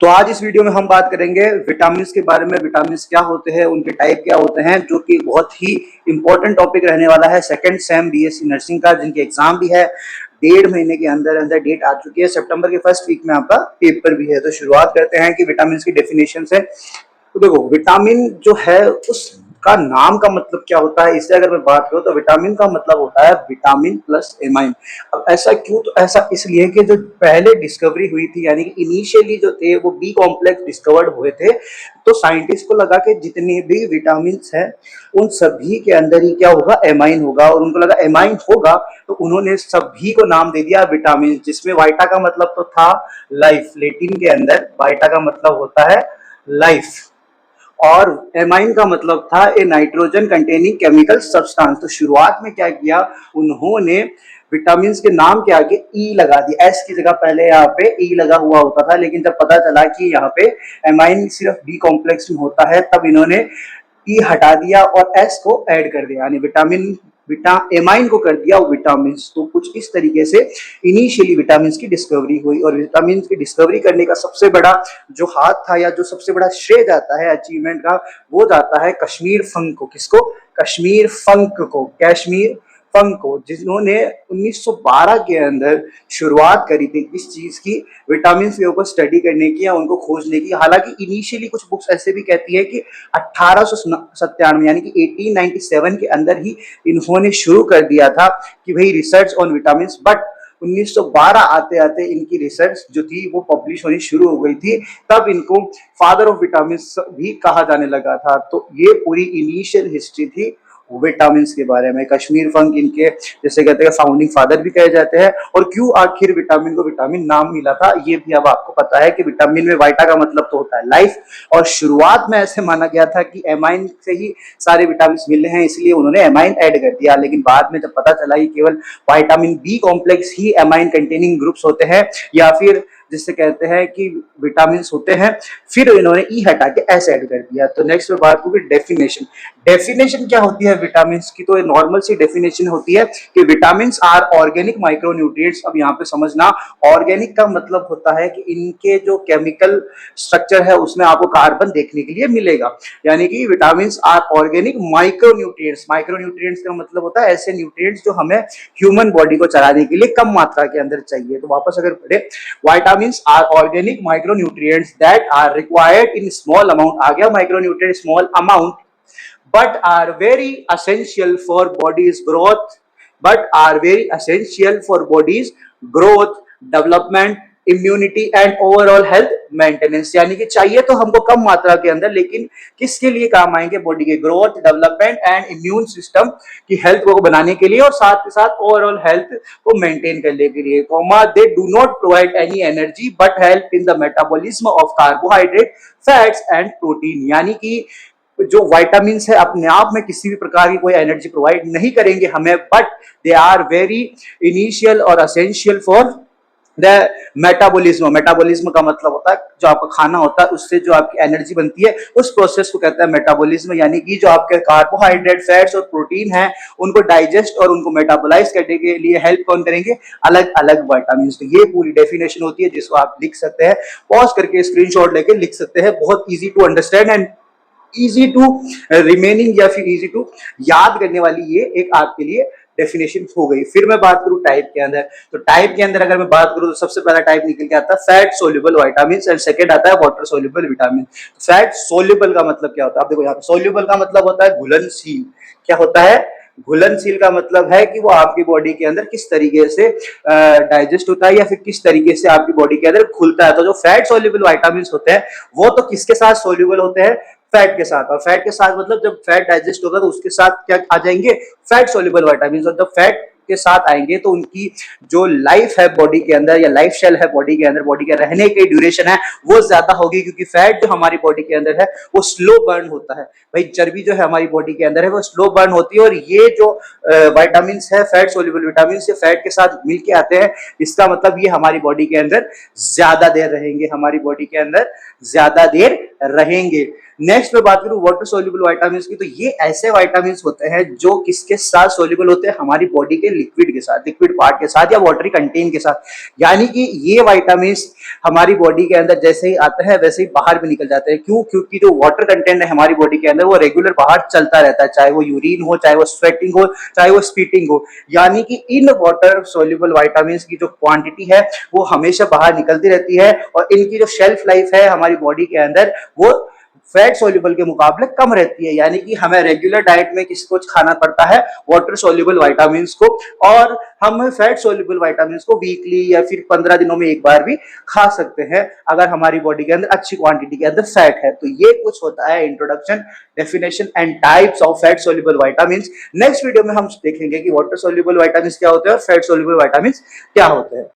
तो आज इस वीडियो में हम बात करेंगे विटामिन के बारे में। विटामिन क्या होते हैं, उनके टाइप क्या होते हैं, जो कि बहुत ही इंपॉर्टेंट टॉपिक रहने वाला है सेकंड सेम बीएससी नर्सिंग का, जिनके एग्जाम भी है 1.5 महीने के अंदर अंदर डेट आ चुकी है। सितंबर के फर्स्ट वीक में आपका पेपर भी है। तो शुरुआत करते हैं कि विटामिन की डेफिनेशन से। तो देखो, विटामिन जो है उसका नाम का मतलब क्या होता है, इससे अगर मैं बात करूं तो विटामिन का मतलब होता है विटामिन प्लस एमाइन। अब ऐसा क्यों? तो ऐसा इसलिए कि जो पहले डिस्कवरी हुई थी, यानी कि इनिशियली जो थे वो बी कॉम्प्लेक्स डिस्कवर्ड हुए थे, तो साइंटिस्ट को लगा कि जितने भी विटामिन हैं उन सभी के अंदर ही क्या होगा, एमाइन होगा। और उनको लगा एमाइन होगा, तो उन्होंने सभी को नाम दे दिया विटामिन, जिसमें वाइटा का मतलब तो था लाइफ। लेटिन के अंदर वाइटा का मतलब होता है लाइफ, और एमाइन का मतलब था A nitrogen containing chemical substance. तो शुरुआत में क्या किया उन्होंने, विटामिन के नाम के आगे ई लगा दिया। एस की जगह पहले यहाँ पे ई लगा हुआ होता था, लेकिन जब पता चला कि यहाँ पे एमाइन सिर्फ बी कॉम्प्लेक्स में होता है, तब इन्होंने ई हटा दिया और एस को ऐड कर दिया, यानी एमाइन को कर दिया विटामिन। तो कुछ इस तरीके से इनिशियली विटामिन की डिस्कवरी हुई। और विटामिन की डिस्कवरी करने का सबसे बड़ा जो हाथ था, या जो सबसे बड़ा श्रेय जाता है अचीवमेंट का, वो जाता है कश्मीर फंक को। किसको? कश्मीर फंक को, कश्मीर फंक को, जिन्होंने 1912 के अंदर शुरुआत करी थी इस चीज की, विटामिन के ऊपर स्टडी करने की या उनको खोजने की। हालांकि इनिशियली कुछ बुक्स ऐसे भी कहती है कि 1897 यानी कि 1897 के अंदर ही इन्होंने शुरू कर दिया था कि भाई रिसर्च ऑन विटामिन, बट 1912 आते आते इनकी रिसर्च जो थी वो पब्लिश होनी शुरू हो गई थी। तब इनको फादर ऑफ विटामिन भी कहा जाने लगा था। तो ये पूरी इनिशियल हिस्ट्री थी विटामिन के बारे में। कश्मीर फंक इनके जैसे कहते हैं फाउंडिंग फादर भी कहे जाते हैं। और क्यों आखिर विटामिन को विटामिन नाम मिला था, ये भी अब आपको पता है कि विटामिन में वाइटा का मतलब तो होता है लाइफ, और शुरुआत में ऐसे माना गया था कि एमाइन से ही सारे विटामिन मिल रहे हैं, इसलिए उन्होंने एमाइन ऐड कर दिया। लेकिन बाद में जब पता चला कि केवल विटामिन बी कॉम्प्लेक्स ही एमाइन कंटेनिंग ग्रुप्स होते हैं, या फिर जिससे कहते हैं कि विटामिन होते हैं, फिर इन्होंने ई हटा के एस ऐड कर दिया। तो नेक्स्ट में बात होगी डेफिनेशन। डेफिनेशन क्या होती है विटामिन की? तो नॉर्मल सी डेफिनेशन होती है कि विटामिन आर ऑर्गेनिक माइक्रोन्यूट्रिएंट्स। अब यहाँ पे समझना, ऑर्गेनिक का मतलब होता है कि इनके जो केमिकल स्ट्रक्चर है उसमें आपको कार्बन देखने के लिए मिलेगा, यानी कि vitamin are organic micronutrients. Micronutrients का मतलब होता है ऐसे न्यूट्रिएंट्स जो हमें ह्यूमन बॉडी को चलाने के लिए कम मात्रा के अंदर चाहिए। तो वापस अगर पढ़े, vitamins are organic micronutrients that are required in small amount, आ गया micronutrient small amount, but are very essential for body's growth, development, immunity and overall health maintenance. यानी कि चाहिए तो हमको कम मात्रा के अंदर, लेकिन किसके लिए काम आएंगे? बॉडी के growth, development and immune system की हेल्थ को बनाने के लिए, और साथ के साथ ओवरऑल हेल्थ को मेंटेन करने के लिए। They do not provide any energy but help in the metabolism of carbohydrate, fats and protein. यानी कि जो विटामिन है अपने आप में किसी भी प्रकार की कोई एनर्जी प्रोवाइड नहीं करेंगे हमें, but they are very initial और असेंशियल फॉर मेटाबॉलिज्म। मेटाबॉलिज्म का मतलब होता है जो आपका खाना होता है उससे जो आपकी एनर्जी बनती है, उस प्रोसेस को कहता है मेटाबॉलिज्म। यानी कि जो आपके कार्बोहाइड्रेट, फैट्स और प्रोटीन है, उनको डाइजेस्ट और उनको मेटाबोलाइज करने के लिए हेल्प कौन करेंगे? अलग अलग विटामिन। तो ये पूरी डेफिनेशन होती है, जिसको आप लिख सकते हैं, पॉज करके स्क्रीनशॉट लेके लिख सकते हैं। बहुत easy to understand and easy to remaining, या फिर इजी टू याद करने वाली ये एक आपके लिए डेफिनेशन हो गई। फिर मैं बात करूं टाइप के अंदर, तो टाइप के अंदर अगर मैं बात करूं तो सबसे पहला टाइप निकल के आता है fat soluble vitamin, and second आता है water soluble vitamin. Fat soluble का मतलब क्या होता है? आप देखो यहाँ पे सोल्यूबल का मतलब होता है घुलनशील। क्या होता है? घुलनशील का मतलब है कि वो आपकी बॉडी के अंदर किस तरीके से डाइजेस्ट होता है, या फिर किस तरीके से आपकी बॉडी के अंदर खुलता है। तो जो फैट सोल्यूबल विटामिन होते हैं वो तो किसके साथ सोल्यूबल होते हैं? फैट के साथ। और फैट के साथ मतलब जब फैट डाइजेस्ट होगा तो उसके साथ क्या आ जाएंगे? Fat soluble vitamin. और जब फैट के साथ आएंगे तो उनकी जो लाइफ है बॉडी के अंदर, या लाइफ स्टाइल है बॉडी के अंदर, बॉडी के रहने की ड्यूरेशन है वो ज्यादा होगी, क्योंकि फैट जो हमारी बॉडी के अंदर है वो स्लो बर्न होता है। भाई चर्बी जो है हमारी बॉडी के अंदर है वो स्लो बर्न होती है, और ये जो विटामिन है फैट सोल्यूबल विटामिन से फैट के साथ मिलके आते हैं, इसका मतलब ये हमारी बॉडी के अंदर ज्यादा देर रहेंगे, हमारी बॉडी के अंदर ज्यादा देर रहेंगे। नेक्स्ट में बात करूं वाटर सोल्यूबल विटामिन की, तो ये ऐसे विटामिन होते हैं जो किसके साथ सोल्यूबल होते हैं, हमारी बॉडी के लिक्विड के साथ, लिक्विड पार्ट के साथ या वाटरी कंटेंट के साथ। यानी कि ये विटामिन हमारी बॉडी के अंदर जैसे ही आते हैं वैसे ही बाहर भी निकल जाते हैं। क्यों? क्योंकि जो वाटर कंटेंट है हमारी बॉडी के अंदर वो रेगुलर बाहर चलता रहता है, चाहे वो यूरिन हो, चाहे वो स्वेटिंग हो, चाहे वो स्पीटिंग हो। यानी कि इन वाटर सोल्यूबल विटामिन की जो क्वांटिटी है वो हमेशा बाहर निकलती रहती है, और इनकी जो शेल्फ लाइफ है हमारी बॉडी के अंदर वो फैट सोल्यूबल के मुकाबले कम रहती है। यानी कि हमें रेगुलर डाइट में किसको खाना पड़ता है, वाटर सोल्यूबल विटामिन को, और हम फैट सोल्यूबल विटामिन को वीकली या फिर 15 दिनों में एक बार भी खा सकते हैं अगर हमारी बॉडी के अंदर अच्छी क्वांटिटी के अंदर फैट है। तो ये कुछ होता है introduction, definition and types of fat soluble vitamin. Next video में हम देखेंगे कि वाटर सोल्यूबल विटामिन क्या होते हैं और फैट सोल्यूबल विटामिन क्या होते हैं।